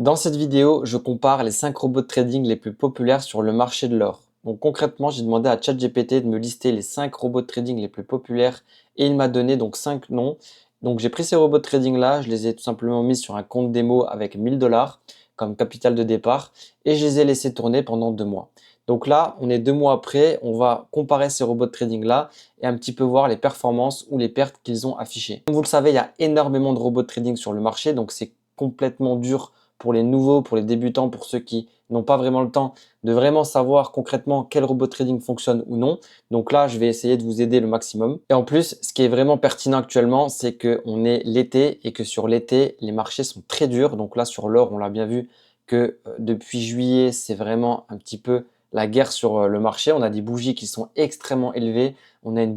Dans cette vidéo, je compare les 5 robots de trading les plus populaires sur le marché de l'or. Donc concrètement, j'ai demandé à ChatGPT de me lister les 5 robots de trading les plus populaires et il m'a donné donc 5 noms. Donc j'ai pris ces robots de trading là, je les ai tout simplement mis sur un compte démo avec 1000 dollars comme capital de départ et je les ai laissés tourner pendant 2 mois. Donc là, on est 2 mois après, on va comparer ces robots de trading là et un petit peu voir les performances ou les pertes qu'ils ont affichées. Comme vous le savez, il y a énormément de robots de trading sur le marché, donc c'est complètement dur pour les nouveaux, pour les débutants, pour ceux qui n'ont pas vraiment le temps de vraiment savoir concrètement quel robot trading fonctionne ou non. Donc là, je vais essayer de vous aider le maximum. Et en plus, ce qui est vraiment pertinent actuellement, c'est qu'on est l'été et que sur l'été, les marchés sont très durs. Donc là, sur l'or, on l'a bien vu que depuis juillet, c'est vraiment un petit peu la guerre sur le marché. On a des bougies qui sont extrêmement élevées. On a une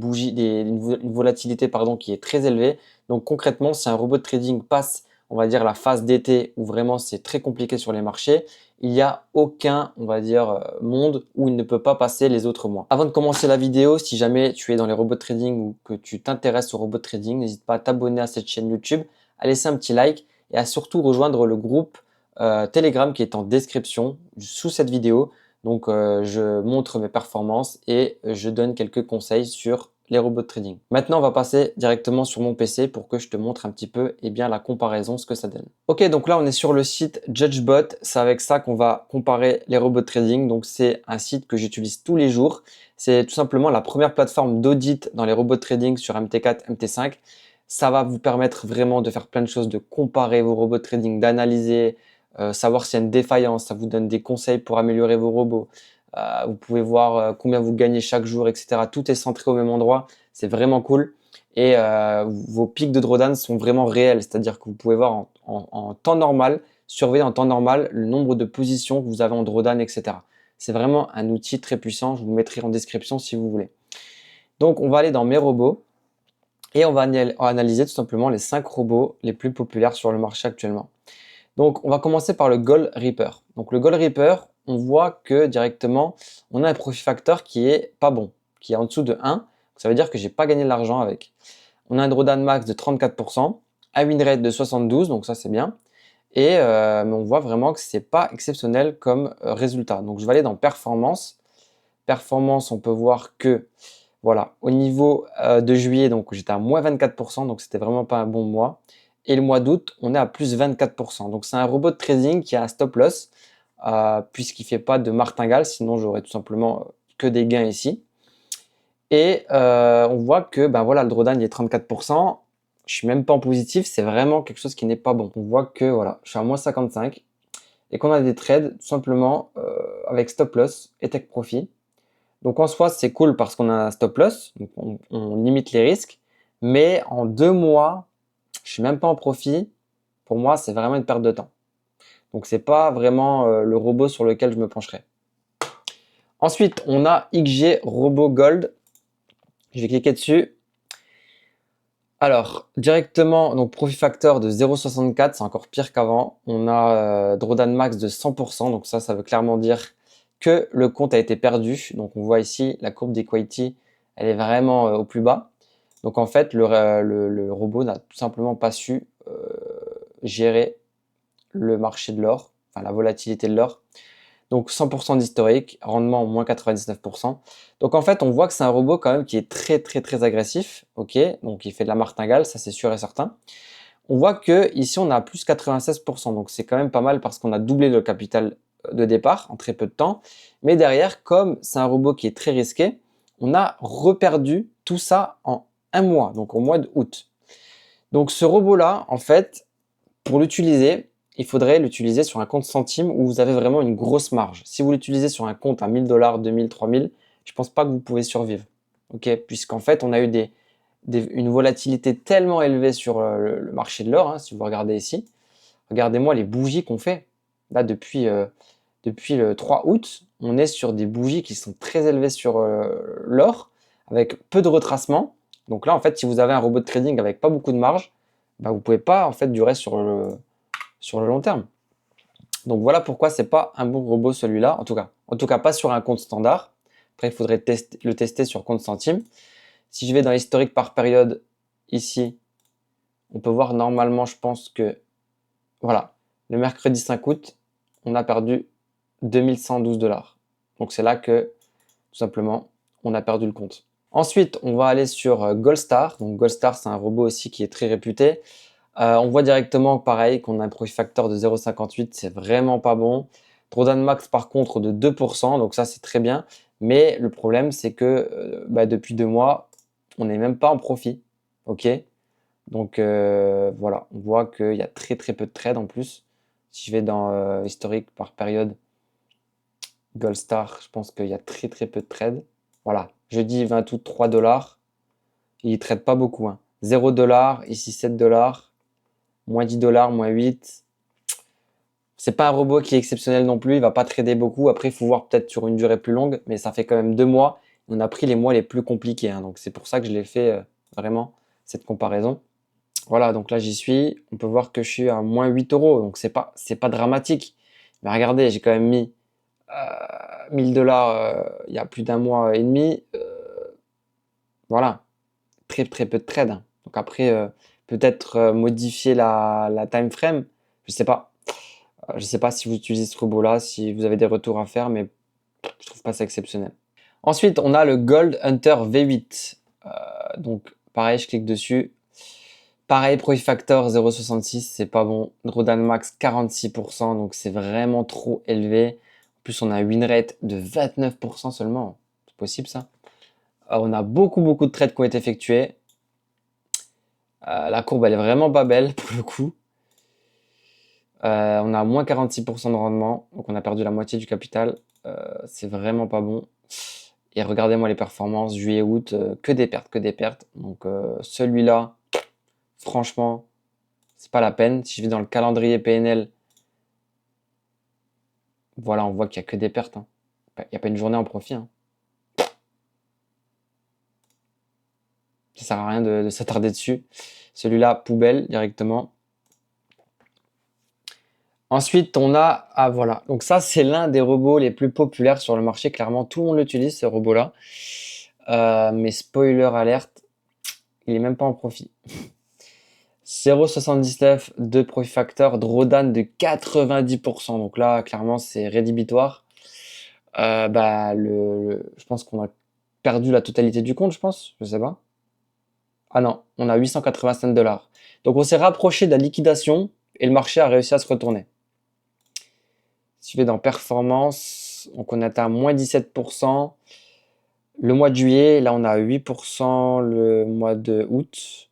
volatilité qui est très élevée. Donc concrètement, si un robot de trading passe on va dire la phase d'été où vraiment c'est très compliqué sur les marchés, il n'y a aucun, on va dire, monde où il ne peut pas passer les autres mois. Avant de commencer la vidéo, si jamais tu es dans les robots de trading ou que tu t'intéresses aux robots de trading, n'hésite pas à t'abonner à cette chaîne YouTube, à laisser un petit like et à surtout rejoindre le groupe Telegram qui est en description sous cette vidéo. Donc, je montre mes performances et je donne quelques conseils sur les robots de trading. Maintenant, on va passer directement sur mon PC pour que je te montre un petit peu la comparaison, ce que ça donne. Ok, donc là, on est sur le site JudgeBot. C'est avec ça qu'on va comparer les robots de trading. Donc, c'est un site que j'utilise tous les jours. C'est tout simplement la première plateforme d'audit dans les robots de trading sur MT4, MT5. Ça va vous permettre vraiment de faire plein de choses, de comparer vos robots de trading, d'analyser, savoir s'il y a une défaillance. Ça vous donne des conseils pour améliorer vos robots. Vous pouvez voir combien vous gagnez chaque jour, etc. Tout est centré au même endroit. C'est vraiment cool. Et vos pics de drawdown sont vraiment réels. C'est-à-dire que vous pouvez voir en temps normal, surveiller en temps normal le nombre de positions que vous avez en drawdown, etc. C'est vraiment un outil très puissant. Je vous le mettrai en description si vous voulez. Donc, on va aller dans mes robots et on va analyser tout simplement les 5 robots les plus populaires sur le marché actuellement. Donc, on va commencer par le Gold Reaper. Donc, le Gold Reaper, on voit que directement, on a un profit factor qui est pas bon, qui est en dessous de 1. Ça veut dire que j'ai pas gagné de l'argent avec. On a un drawdown max de 34%, un win rate de 72, donc ça c'est bien. Et mais on voit vraiment que c'est pas exceptionnel comme résultat. Donc, je vais aller dans Performance. Performance, on peut voir que voilà, au niveau de juillet, donc j'étais à moins 24%, donc c'était vraiment pas un bon mois. Et le mois d'août, on est à plus 24%. Donc c'est un robot de trading qui a un stop loss, puisqu'il ne fait pas de martingale, sinon j'aurais tout simplement que des gains ici. Et on voit que ben voilà, le drawdown il est 34%. Je suis même pas en positif, c'est vraiment quelque chose qui n'est pas bon. On voit que voilà, je suis à moins 55 et qu'on a des trades tout simplement avec stop loss et take profit. Donc en soi, c'est cool parce qu'on a un stop loss, donc on limite les risques. Mais en 2 mois, je suis même pas en profit. Pour moi, c'est vraiment une perte de temps. Donc c'est pas vraiment le robot sur lequel je me pencherai. Ensuite, on a XG Robot Gold. Je vais cliquer dessus. Alors, directement, donc profit factor de 0,64, c'est encore pire qu'avant. On a drawdown max de 100%, donc ça veut clairement dire que le compte a été perdu. Donc on voit ici la courbe d'equity, elle est vraiment au plus bas. Donc en fait, le robot n'a tout simplement pas su gérer le marché de l'or, enfin la volatilité de l'or. Donc 100% d'historique, rendement au moins 99%. Donc en fait, on voit que c'est un robot quand même qui est très très très agressif. Ok, donc il fait de la martingale, ça c'est sûr et certain. On voit que ici on a plus 96%, donc c'est quand même pas mal parce qu'on a doublé le capital de départ en très peu de temps. Mais derrière, comme c'est un robot qui est très risqué, on a reperdu tout ça en un mois, donc au mois d'août. Donc ce robot-là, en fait, pour l'utiliser, il faudrait l'utiliser sur un compte centime où vous avez vraiment une grosse marge. Si vous l'utilisez sur un compte à 1000 dollars, 2000, 3000, je ne pense pas que vous pouvez survivre. Ok, puisqu'en fait, on a eu une volatilité tellement élevée sur le marché de l'or, hein, si vous regardez ici. Regardez-moi les bougies qu'on fait. Là, depuis le 3 août, on est sur des bougies qui sont très élevées sur l'or, avec peu de retracement. Donc là, en fait, si vous avez un robot de trading avec pas beaucoup de marge, bah, vous ne pouvez pas en fait durer sur le long terme. Donc voilà pourquoi c'est pas un bon robot celui-là, en tout cas pas sur un compte standard. Après, il faudrait le tester sur compte centime. Si je vais dans l'historique par période ici, on peut voir normalement, je pense que voilà, Le mercredi 5 août, on a perdu 2112 $. Donc c'est là que, tout simplement, on a perdu le compte. Ensuite, on va aller sur Goldstar. Donc Goldstar, c'est un robot aussi qui est très réputé. On voit directement, pareil, qu'on a un profit factor de 0,58, c'est vraiment pas bon. Drawdown max, par contre, de 2%, donc ça, c'est très bien. Mais le problème, c'est que depuis 2 mois, on n'est même pas en profit. Ok. Donc voilà, on voit qu'il y a très très peu de trades en plus. Si je vais dans historique par période, Goldstar, je pense qu'il y a très très peu de trades. Voilà, jeudi 20 août, 3 $. Il ne trade pas beaucoup, hein. 0 $, ici 7 $, moins 10 $, moins 8. C'est pas un robot qui est exceptionnel non plus, il va pas trader beaucoup. Après, il faut voir peut-être sur une durée plus longue, mais ça fait quand même 2 mois. On a pris les mois les plus compliqués, hein. Donc c'est pour ça que je l'ai fait vraiment, cette comparaison. Voilà, donc là j'y suis. On peut voir que je suis à moins 8 €, donc c'est pas dramatique. Mais regardez, j'ai quand même mis 1000 $, il y a plus d'un mois et demi. Voilà, très très peu de trades, hein. Donc après, peut-être modifier la time frame. Je sais pas. Je sais pas si vous utilisez ce robot-là, si vous avez des retours à faire, mais je trouve pas ça exceptionnel. Ensuite, on a le Gold Hunter V8. Donc pareil, je clique dessus. Pareil, Profit Factor 0,66, c'est pas bon. Drawdown Max 46%, donc c'est vraiment trop élevé. En plus, on a un win rate de 29% seulement. C'est possible ça? On a beaucoup de trades qui ont été effectués. La courbe, elle est vraiment pas belle pour le coup. On a moins 46% de rendement, donc on a perdu la moitié du capital. C'est vraiment pas bon. Et regardez-moi les performances, juillet-août, que des pertes, que des pertes. Donc celui-là, franchement, c'est pas la peine. Si je vais dans le calendrier PNL, voilà, on voit qu'il n'y a que des pertes, hein. Il n'y a pas une journée en profit, hein. Ça sert à rien de s'attarder dessus. Celui-là, poubelle directement. Ensuite, on a, ah voilà, donc ça c'est l'un des robots les plus populaires sur le marché. Clairement, tout le monde l'utilise, ce robot-là. Mais spoiler alerte, il est même pas en profit. 0,79 de profit factor, drawdown de 90%. Donc là, clairement, c'est rédhibitoire. Je pense qu'on a perdu la totalité du compte, je pense. Je sais pas. Ah non, on a 885 $. Donc on s'est rapproché de la liquidation et le marché a réussi à se retourner. Si je vais dans performance, donc on atteint moins 17%. Le mois de juillet, là on a 8% le mois de août.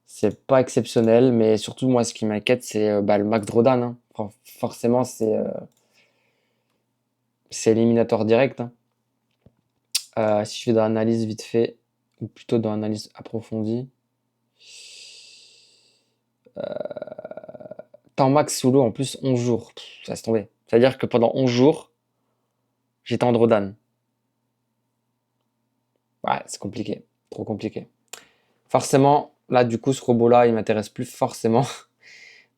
C'est pas exceptionnel, mais surtout moi ce qui m'inquiète c'est le max drawdown, hein. Forcément c'est éliminatoire direct, hein. Si je vais dans l'analyse vite fait, ou plutôt dans l'analyse approfondie, temps max sous l'eau en plus 11 jours, ça se tomber. C'est-à-dire que pendant 11 jours, j'étais en drawdown. Ouais, c'est compliqué, trop compliqué. Forcément, là du coup ce robot-là, il m'intéresse plus forcément.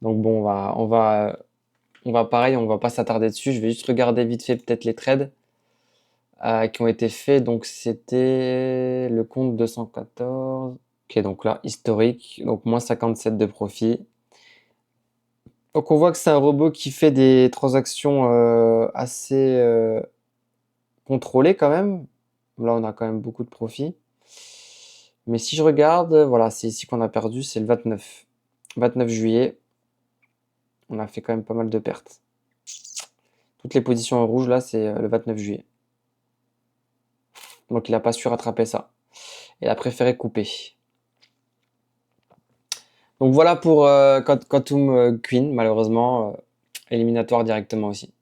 Donc bon, on va pareil, on va pas s'attarder dessus. Je vais juste regarder vite fait peut-être les trades qui ont été faits. Donc c'était le compte 214. Ok, donc là, historique. Donc moins 57 de profit. Donc on voit que c'est un robot qui fait des transactions assez contrôlées quand même. Là, on a quand même beaucoup de profit. Mais si je regarde, voilà, c'est ici qu'on a perdu, c'est le 29 juillet. On a fait quand même pas mal de pertes. Toutes les positions en rouge, là, c'est le 29 juillet. Donc il n'a pas su rattraper ça. Il a préféré couper. Donc voilà pour Quantum Queen, malheureusement, éliminatoire directement aussi.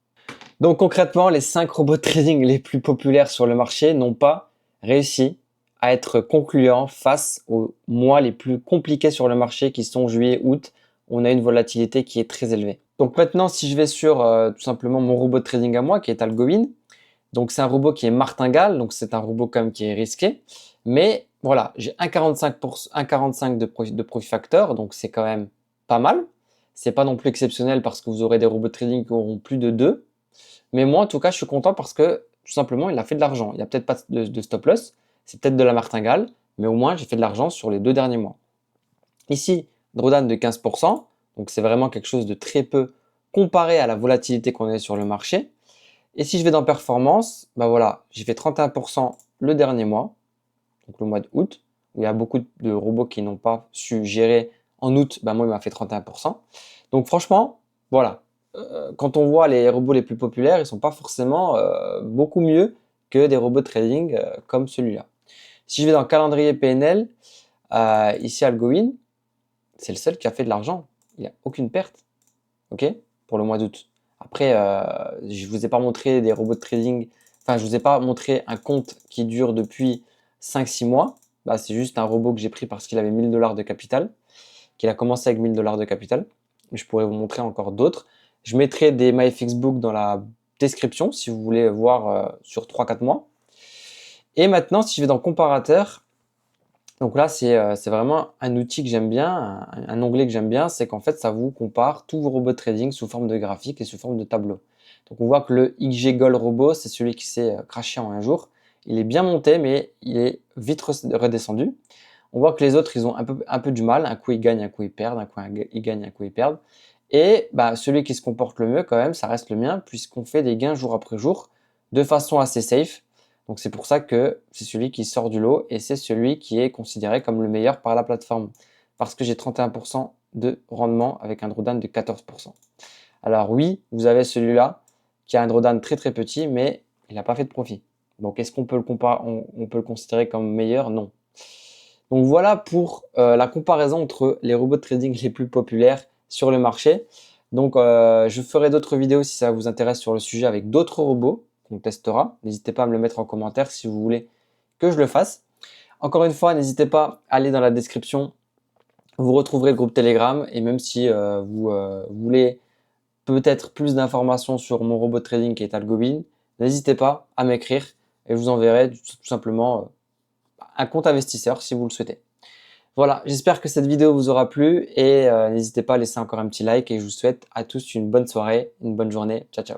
Donc concrètement, les 5 robots de trading les plus populaires sur le marché n'ont pas réussi à être concluants face aux mois les plus compliqués sur le marché qui sont juillet-août. On a une volatilité qui est très élevée. Donc maintenant, si je vais sur tout simplement mon robot de trading à moi, qui est Algowin, donc c'est un robot qui est martingale, donc c'est un robot quand même qui est risqué. Mais voilà, j'ai 1,45 de profit factor, donc c'est quand même pas mal. C'est pas non plus exceptionnel parce que vous aurez des robots de trading qui auront plus de 2. Mais moi, en tout cas, je suis content parce que tout simplement, il a fait de l'argent. Il n'y a peut-être pas de stop loss, c'est peut-être de la martingale, mais au moins, j'ai fait de l'argent sur les 2 derniers mois. Ici, drawdown de 15%, Donc c'est vraiment quelque chose de très peu comparé à la volatilité qu'on a sur le marché. Et si je vais dans performance, bah voilà, j'ai fait 31% le dernier mois, donc le mois d'août, où il y a beaucoup de robots qui n'ont pas su gérer en août, bah moi il m'a fait 31%. Donc franchement, voilà, quand on voit les robots les plus populaires, ils sont pas forcément beaucoup mieux que des robots de trading comme celui-là. Si je vais dans le calendrier PNL, ici Algoin, c'est le seul qui a fait de l'argent. Il n'y a aucune perte, ok, pour le mois d'août. Après, je vous ai pas montré des robots de trading, enfin, je vous ai pas montré un compte qui dure depuis 5-6 mois. Bah, c'est juste un robot que j'ai pris parce qu'il avait 1000 $ de capital, qu'il a commencé avec 1000 $ de capital. Je pourrais vous montrer encore d'autres. Je mettrai des MyFixBook dans la description si vous voulez voir sur 3-4 mois. Et maintenant, si je vais dans comparateur, donc là, c'est vraiment un outil que j'aime bien, un onglet que j'aime bien, c'est qu'en fait, ça vous compare tous vos robots de trading sous forme de graphique et sous forme de tableau. Donc on voit que le XG Gold Robot, c'est celui qui s'est crashé en un jour. Il est bien monté, mais il est vite redescendu. On voit que les autres, ils ont un peu du mal. Un coup, ils gagnent, un coup, ils perdent. Un coup, ils gagnent, un coup, ils perdent. Et bah, celui qui se comporte le mieux, quand même, ça reste le mien, puisqu'on fait des gains jour après jour de façon assez safe. Donc c'est pour ça que c'est celui qui sort du lot et c'est celui qui est considéré comme le meilleur par la plateforme. Parce que j'ai 31% de rendement avec un drawdown de 14%. Alors oui, vous avez celui-là qui a un drawdown très très petit, mais il n'a pas fait de profit. Donc est-ce qu'on peut le comparer, on peut le considérer comme meilleur? Non. Donc voilà pour la comparaison entre les robots de trading les plus populaires sur le marché. Donc je ferai d'autres vidéos si ça vous intéresse sur le sujet avec d'autres robots qu'on testera. N'hésitez pas à me le mettre en commentaire si vous voulez que je le fasse. Encore une fois, n'hésitez pas à aller dans la description. Vous retrouverez le groupe Telegram et même si vous voulez peut-être plus d'informations sur mon robot de trading qui est Algobin, n'hésitez pas à m'écrire et je vous enverrai tout simplement un compte investisseur si vous le souhaitez. Voilà, j'espère que cette vidéo vous aura plu et n'hésitez pas à laisser encore un petit like et je vous souhaite à tous une bonne soirée, une bonne journée. Ciao, ciao.